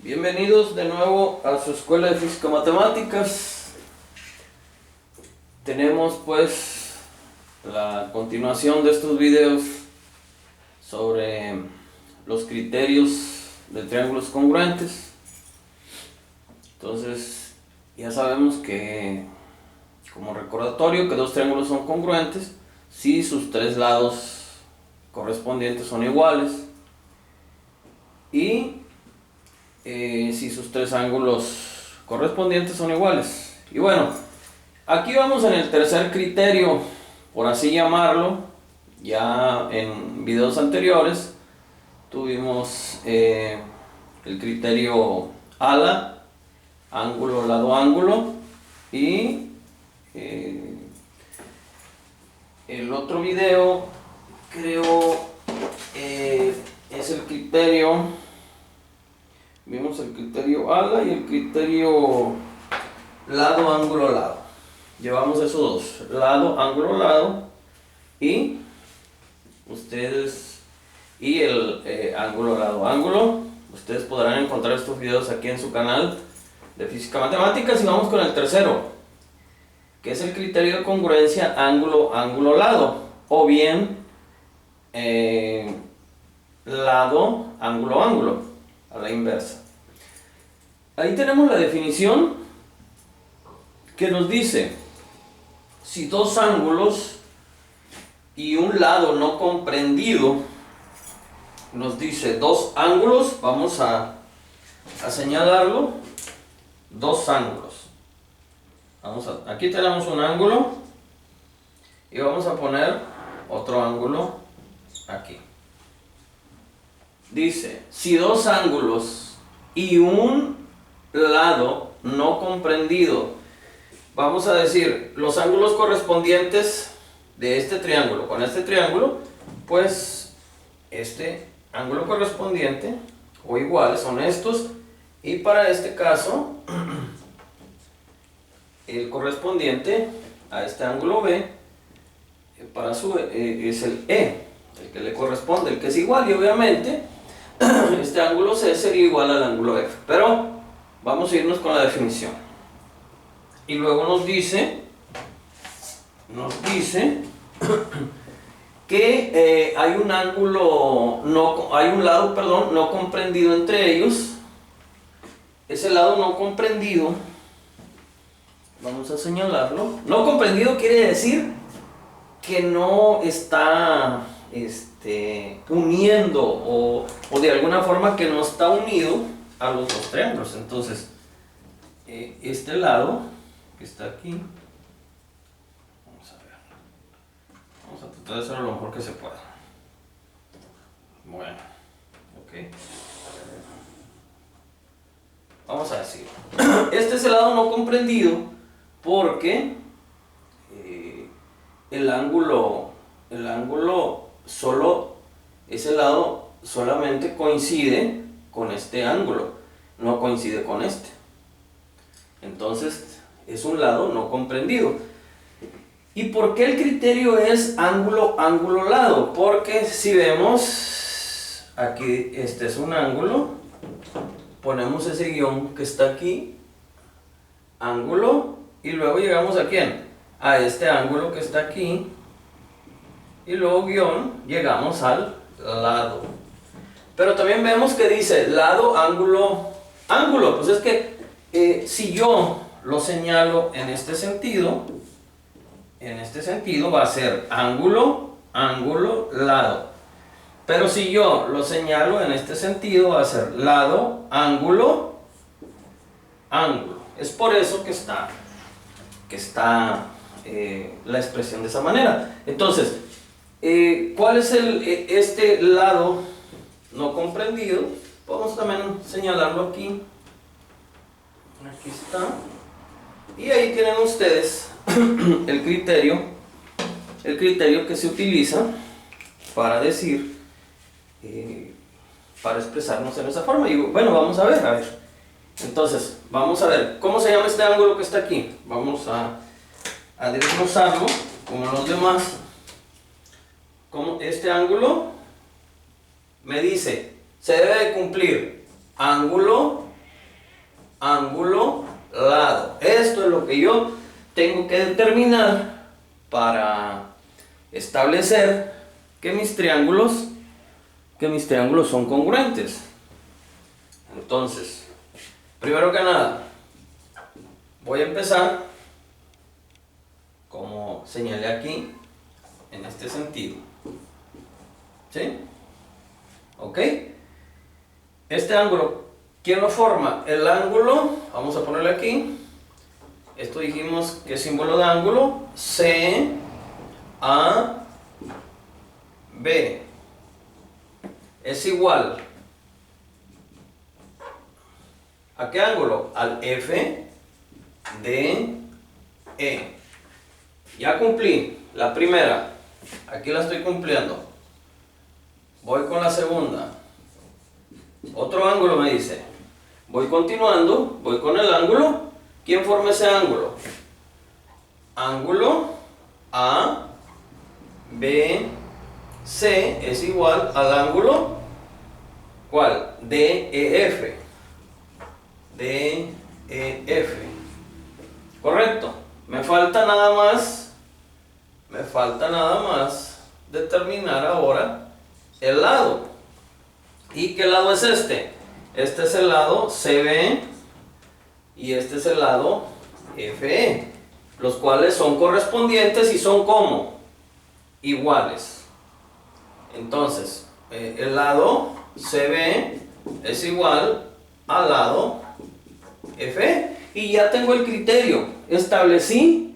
Bienvenidos de nuevo a su escuela de física matemáticas. Tenemos pues la continuación de estos videos sobre los criterios de triángulos congruentes. Entonces ya sabemos que, como recordatorio, que dos triángulos son congruentes si sus tres lados correspondientes son iguales y si sus tres ángulos correspondientes son iguales. Y bueno, aquí vamos en el tercer criterio, por así llamarlo. Ya en videos anteriores tuvimos el criterio ala, ángulo, lado, ángulo, y el otro video creo es el criterio. Vimos el criterio ala y el criterio lado, ángulo, lado. Llevamos esos dos, lado, ángulo, lado, y ustedes, y el ángulo, lado, ángulo. Ustedes podrán encontrar estos videos aquí en su canal de física matemáticas. Y vamos con el tercero, que es el criterio de congruencia ángulo, ángulo, lado, o bien lado, ángulo, ángulo, a la inversa. Ahí tenemos la definición que nos dice: si dos ángulos y un lado no comprendido, nos dice dos ángulos, vamos a señalarlo, dos ángulos. Aquí tenemos un ángulo y vamos a poner otro ángulo aquí. Dice, si dos ángulos y un lado no comprendido, vamos a decir los ángulos correspondientes de este triángulo con este triángulo, pues este ángulo correspondiente o iguales son estos, y para este caso el correspondiente a este ángulo B para su es el E, el que le corresponde, el que es igual, y obviamente este ángulo C sería igual al ángulo F. Pero vamos a irnos con la definición. Y luego nos dice que hay un ángulo hay un lado, perdón, no comprendido entre ellos. Ese lado no comprendido, vamos a señalarlo. No comprendido quiere decir que no está uniendo o de alguna forma que no está unido a los dos triángulos. Entonces este lado que está aquí, vamos a tratar de hacerlo lo mejor que se pueda. Bueno, ok, vamos a decir este es el lado no comprendido porque el ángulo solo, ese lado solamente coincide con este ángulo, no coincide con este. Entonces es un lado no comprendido. ¿Y por qué el criterio es ángulo, ángulo, lado? Porque si vemos aquí, este es un ángulo, ponemos ese guión que está aquí, ángulo, y luego llegamos ¿a quién? A este ángulo que está aquí, y luego guión, llegamos al lado. Pero también vemos que dice lado, ángulo, ángulo. Pues es que si yo lo señalo en este sentido va a ser ángulo, ángulo, lado. Pero si yo lo señalo en este sentido va a ser lado, ángulo, ángulo. Es por eso que está la expresión de esa manera. Entonces, ¿cuál es este lado no comprendido? Podemos también señalarlo aquí. Aquí está. Y ahí tienen ustedes el criterio que se utiliza para decir, para expresarnos en esa forma. Y bueno, vamos a ver. Entonces, vamos a ver, ¿cómo se llama este ángulo que está aquí? Vamos a desglosarlo como los demás. Como este ángulo me dice, se debe de cumplir ángulo, ángulo, lado. Esto es lo que yo tengo que determinar para establecer que mis triángulos son congruentes. Entonces, primero que nada, voy a empezar como señalé aquí, en este sentido. ¿Sí? ¿Ok? Este ángulo, ¿quién lo forma? El ángulo, vamos a ponerle aquí, esto dijimos que es símbolo de ángulo, C, A, B, es igual, ¿a qué ángulo? Al F, D, E. Ya cumplí la primera, aquí la estoy cumpliendo. Voy con la segunda. Otro ángulo me dice. Voy continuando, voy con el ángulo. ¿Quién forma ese ángulo? Ángulo A, B, C es igual al ángulo, ¿cuál? DEF. DEF. Correcto. Me falta nada más determinar ahora el lado. ¿Y qué lado es este? Este es el lado CB y este es el lado FE, los cuales son correspondientes y son como iguales. Entonces, el lado CB es igual al lado FE y ya tengo el criterio. Establecí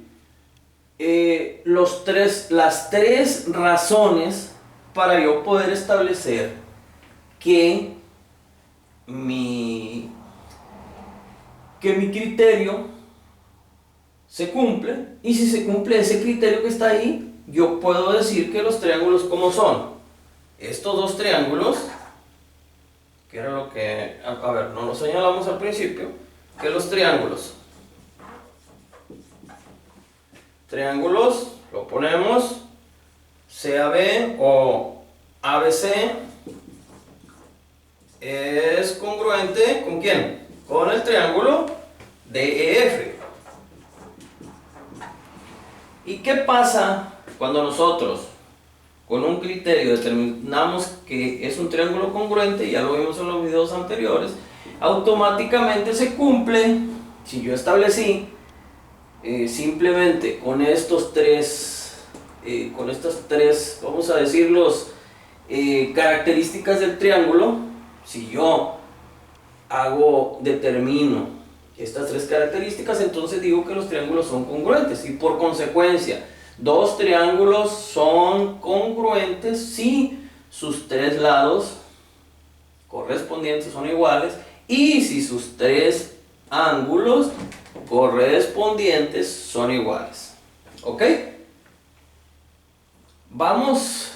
las tres razones para yo poder establecer que mi criterio se cumple, y si se cumple ese criterio que está ahí, yo puedo decir que los triángulos como son. Estos dos triángulos, que era lo que, a ver, no lo señalamos al principio, que los triángulos, lo ponemos CAB o ABC es congruente ¿con quién? Con el triángulo DEF. ¿Y qué pasa cuando nosotros con un criterio determinamos que es un triángulo congruente? Ya lo vimos en los videos anteriores. Automáticamente se cumple si yo establecí simplemente con estos tres, vamos a decirlos, características del triángulo. Si yo determino estas tres características, entonces digo que los triángulos son congruentes, y por consecuencia dos triángulos son congruentes si sus tres lados correspondientes son iguales y si sus tres ángulos correspondientes son iguales. ¿Ok? Vamos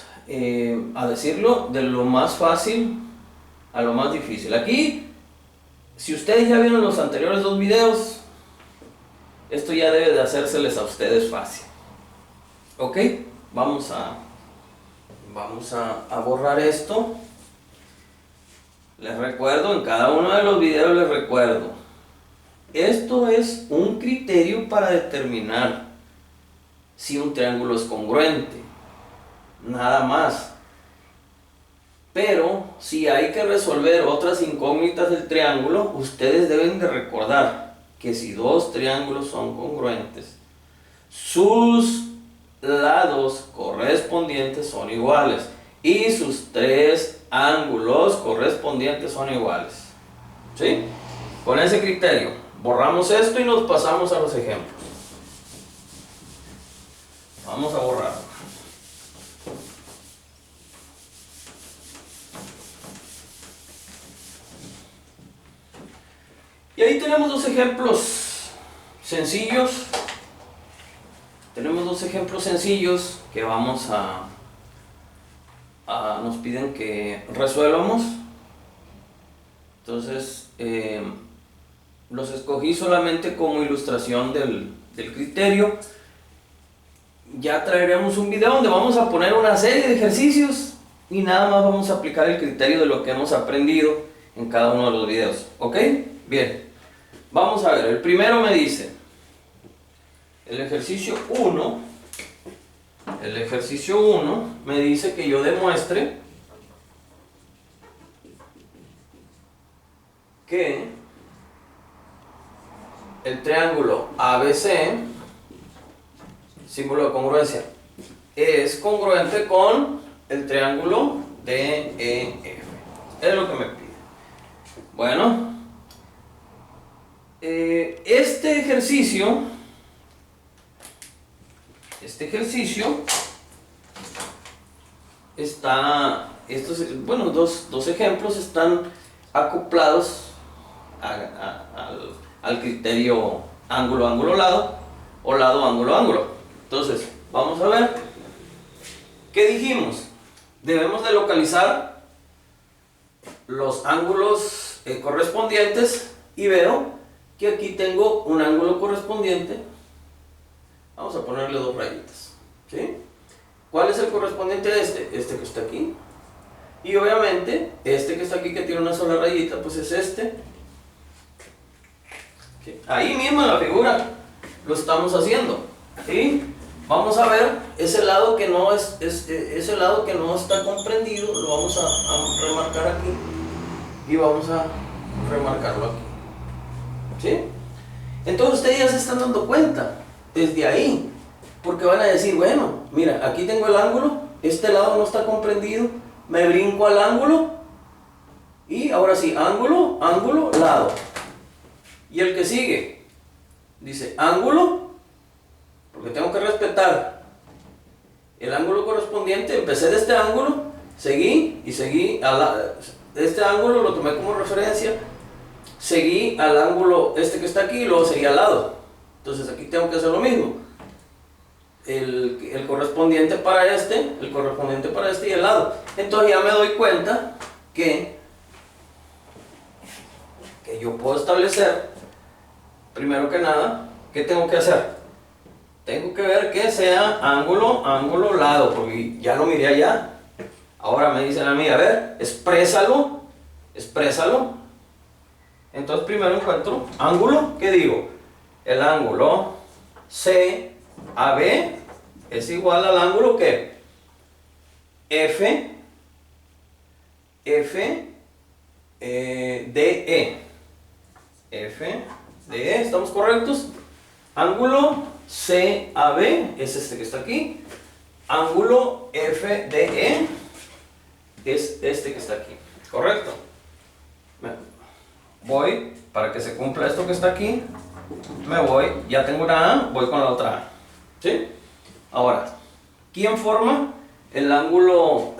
a decirlo de lo más fácil a lo más difícil. Aquí, si ustedes ya vieron los anteriores dos videos, esto ya debe de hacérseles a ustedes fácil. ¿Ok? Vamos a borrar esto. Les recuerdo, en cada uno de los videos les recuerdo, esto es un criterio para determinar si un triángulo es congruente, nada más. Pero si hay que resolver otras incógnitas del triángulo, ustedes deben de recordar que si dos triángulos son congruentes, sus lados correspondientes son iguales y sus tres ángulos correspondientes son iguales. ¿Sí? Con ese criterio borramos esto y nos pasamos a los ejemplos. Vamos a borrar. Y ahí tenemos dos ejemplos sencillos. Que vamos nos piden que resuelvamos. Entonces, los escogí solamente como ilustración del criterio. Ya traeremos un video donde vamos a poner una serie de ejercicios y nada más vamos a aplicar el criterio de lo que hemos aprendido en cada uno de los videos. ¿Ok? Bien. Vamos a ver, el primero me dice, el ejercicio 1 me dice que yo demuestre que el triángulo ABC, símbolo de congruencia, es congruente con el triángulo DEF. Es lo que me pide. Bueno, este ejercicio está, bueno, dos ejemplos están acoplados al criterio ángulo, ángulo, lado, o lado, ángulo, ángulo. Entonces, vamos a ver. ¿Qué dijimos? Debemos de localizar los ángulos correspondientes y veo que aquí tengo un ángulo correspondiente. Vamos a ponerle dos rayitas, ¿sí? ¿Cuál es el correspondiente a este? Este que está aquí. Y obviamente, este que está aquí que tiene una sola rayita, pues es este. ¿Sí? Ahí mismo en la figura lo estamos haciendo, ¿sí? Vamos a ver ese lado que no ese lado que no está comprendido, lo vamos a remarcar aquí y vamos a remarcarlo aquí, ¿sí? Entonces ustedes ya se están dando cuenta desde ahí, porque van a decir, bueno, mira, aquí tengo el ángulo, este lado no está comprendido, me brinco al ángulo y ahora sí, ángulo, ángulo, lado. Y el que sigue dice ángulo, porque tengo que respetar el ángulo correspondiente. Empecé de este ángulo, seguí y seguí este ángulo, lo tomé como referencia, seguí al ángulo este que está aquí y luego seguí al lado. Entonces aquí tengo que hacer lo mismo, el correspondiente para este y el lado. Entonces ya me doy cuenta que yo puedo establecer, primero que nada, ¿qué tengo que hacer? Tengo que ver que sea ángulo, ángulo, lado, porque ya lo miré allá. Ahora me dicen a mí, a ver, exprésalo. Entonces primero encuentro ángulo, ¿qué digo? El ángulo CAB es igual al ángulo que DE. FDE, ¿estamos correctos? Ángulo CAB es este que está aquí. Ángulo FDE es este que está aquí. ¿Correcto? Voy, para que se cumpla esto que está aquí, me voy, ya tengo una A, voy con la otra A. ¿Sí? Ahora, ¿quién forma el ángulo,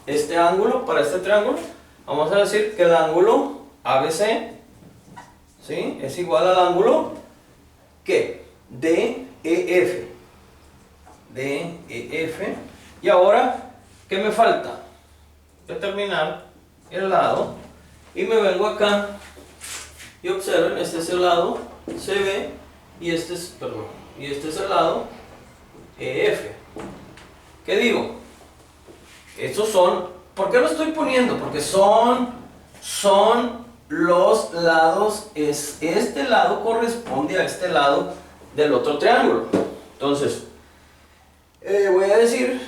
este ángulo para este triángulo? Vamos a decir que el ángulo ABC, ¿sí?, es igual al ángulo que DEF. Y ahora, ¿qué me falta? Determinar el lado. Y me vengo acá y observen, este es el lado CB y este es el lado EF. ¿Qué digo? Estos son, ¿por qué lo estoy poniendo? Porque son los lados, este lado corresponde a este lado del otro triángulo. Entonces, voy a decir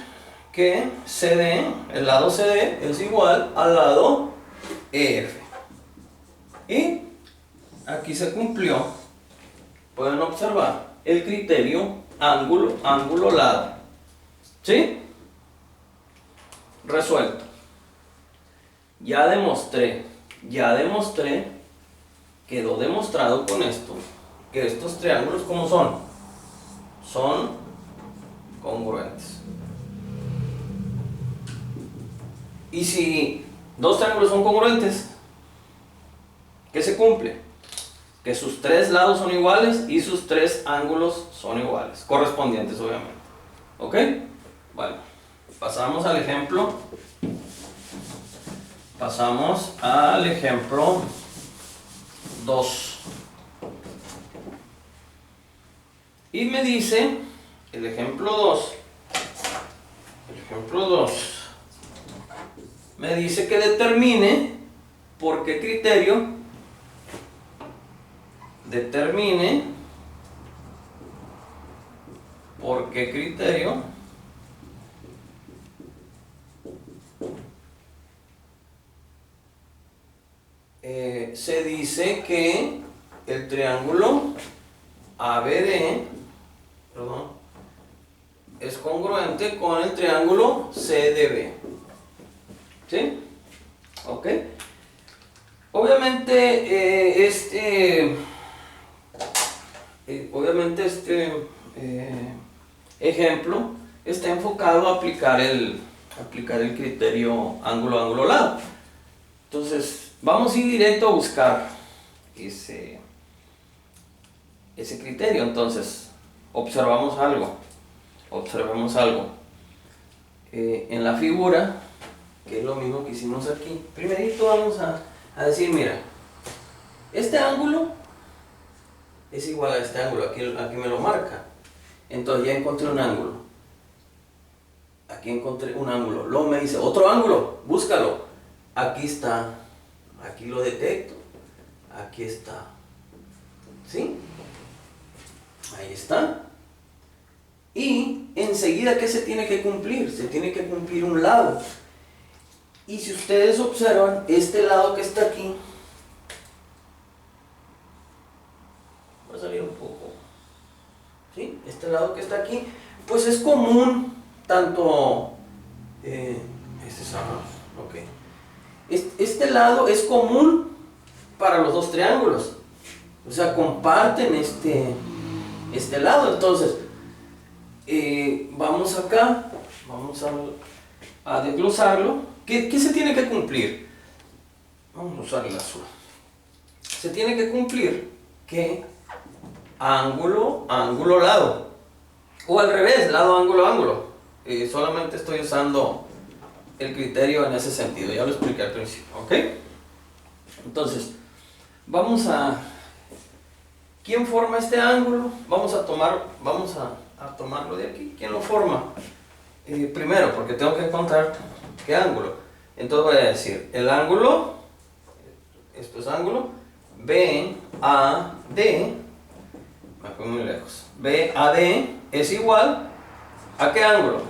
que CD, el lado CD es igual al lado EF. Y aquí se cumplió, pueden observar, el criterio ángulo, ángulo, lado. ¿Sí? Resuelto. Ya demostré, quedó demostrado con esto, que estos triángulos, ¿cómo son? Son congruentes. Y si dos triángulos son congruentes, ¿qué se cumple? Que sus tres lados son iguales y sus tres ángulos son iguales, correspondientes obviamente. ¿Ok? Bueno, pasamos al ejemplo. Pasamos al ejemplo 2. Y me dice, el ejemplo 2, me dice que determine por qué criterio determine por qué criterio se dice que el triángulo ABD, perdón, es congruente con el triángulo CDB. ¿Sí? ¿Ok? Obviamente este ejemplo está enfocado a aplicar el criterio ángulo-ángulo-lado. Entonces, vamos a ir directo a buscar ese criterio. Entonces, observemos algo. En la figura, que es lo mismo que hicimos aquí. Primerito vamos a decir, mira, este ángulo es igual a este ángulo, aquí me lo marca. Entonces ya encontré un ángulo. Aquí encontré un ángulo. Luego me dice, otro ángulo, búscalo. Aquí está. Aquí lo detecto. Aquí está. ¿Sí? Ahí está. Y enseguida, ¿qué se tiene que cumplir? Se tiene que cumplir un lado. Y si ustedes observan, este lado que está aquí, va a salir un poco, ¿sí? Este lado que está aquí, pues es común, tanto, este lado es común para los dos triángulos, o sea, comparten este lado. Entonces, vamos acá, vamos a desglosarlo. ¿Qué se tiene que cumplir? Vamos a usar el azul. Se tiene que cumplir que ángulo, ángulo, lado. O al revés, lado, ángulo, ángulo. Solamente estoy usando el criterio en ese sentido. Ya lo expliqué al principio, ¿ok? Entonces, vamos a... ¿Quién forma este ángulo? Vamos a tomarlo de aquí. ¿Quién lo forma? Primero, porque tengo que encontrar qué ángulo. Entonces voy a decir, el ángulo, esto es ángulo, BAD, me fui muy lejos, BAD es igual ¿a qué ángulo?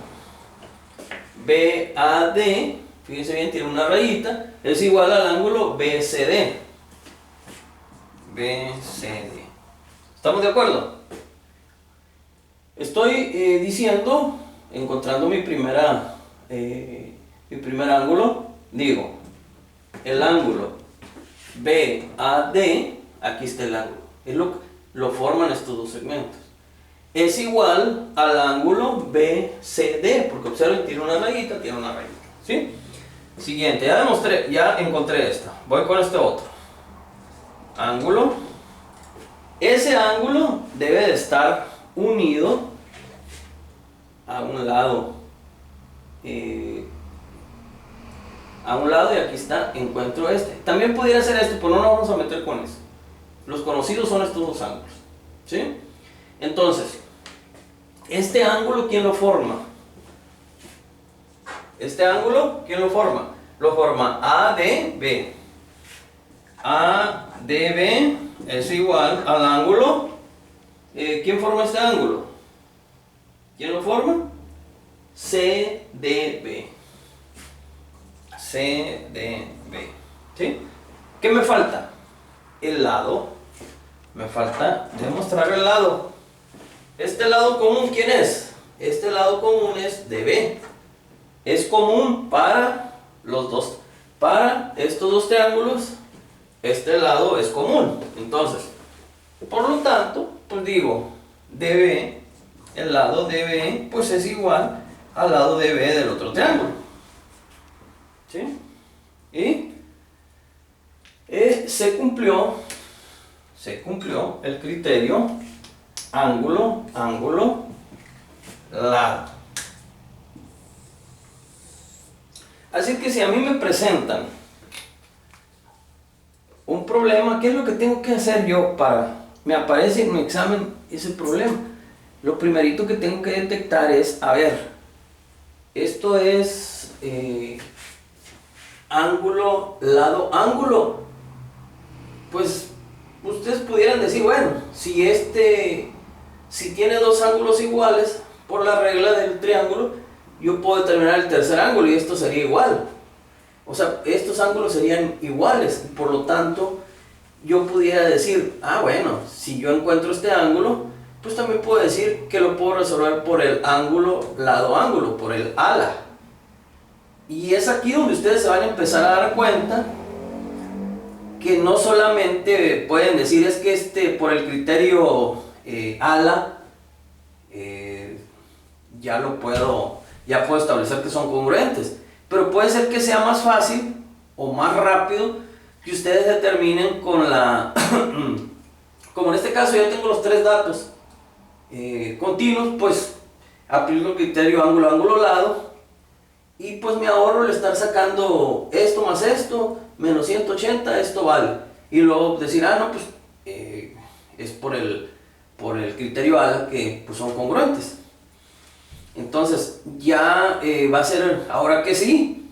BAD, fíjense bien, tiene una rayita, es igual al ángulo BCD. ¿Estamos de acuerdo? Estoy diciendo, encontrando mi primer ángulo, digo, el ángulo BAD, aquí está el ángulo, lo forman estos dos segmentos, es igual al ángulo BCD, porque observen, tiene una rayita, ¿sí? Siguiente, ya encontré esta, voy con este otro ángulo. Ese ángulo debe de estar unido a un lado, y aquí está, encuentro este. También pudiera ser este, pero no nos vamos a meter con eso. Los conocidos son estos dos ángulos, ¿sí? Entonces, este ángulo, ¿quién lo forma? Este ángulo, ¿quién lo forma? Lo forma ADB. ADB es igual al ángulo. ¿Quién forma este ángulo? ¿Quién lo forma? CDB. ¿Sí? ¿Qué me falta? El lado. Me falta demostrar el lado. Este lado común, ¿quién es? Este lado común es DB. Es común para los dos. Para estos dos triángulos, este lado es común. Entonces, por lo tanto, pues digo, DB, el lado DB, pues es igual al lado DB del otro triángulo. ¿Sí? Y se cumplió el criterio ángulo, ángulo, lado. Así que si a mí me presentan un problema, ¿qué es lo que tengo que hacer yo me aparece en mi examen ese problema? Lo primerito que tengo que detectar es, a ver, esto es ángulo, lado, ángulo. Pues ustedes pudieran decir decir, bueno, si tiene dos ángulos iguales, por la regla del triángulo, yo puedo determinar el tercer ángulo y esto sería igual. O sea, estos ángulos serían iguales, y por lo tanto, yo pudiera decir, bueno, si yo encuentro este ángulo, pues también puedo decir que lo puedo resolver por el ángulo lado-ángulo, por el ala. Y es aquí donde ustedes se van a empezar a dar cuenta que no solamente pueden decir es que por el criterio ala ya puedo establecer que son congruentes, pero puede ser que sea más fácil o más rápido que ustedes determinen con como en este caso yo tengo los tres datos continuos, pues aplico el criterio ángulo-ángulo-lado y pues me ahorro el estar sacando esto más esto, menos 180, esto vale. Y luego decir, no, pues es por el criterio ala que pues, son congruentes. Entonces ya va a ser, ahora que sí,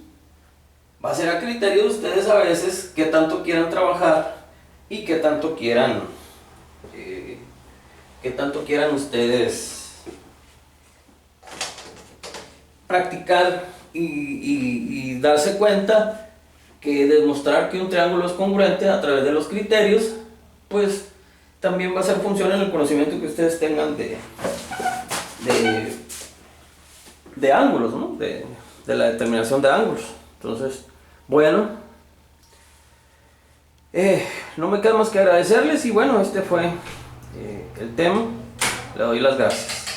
va a ser a criterio de ustedes a veces qué tanto quieran trabajar y qué tanto quieran ustedes practicar y darse cuenta que demostrar que un triángulo es congruente a través de los criterios, pues también va a ser función en el conocimiento que ustedes tengan de ángulos, ¿no? de la determinación de ángulos. Entonces, bueno, no me queda más que agradecerles y bueno, este fue el tema. Le doy las gracias.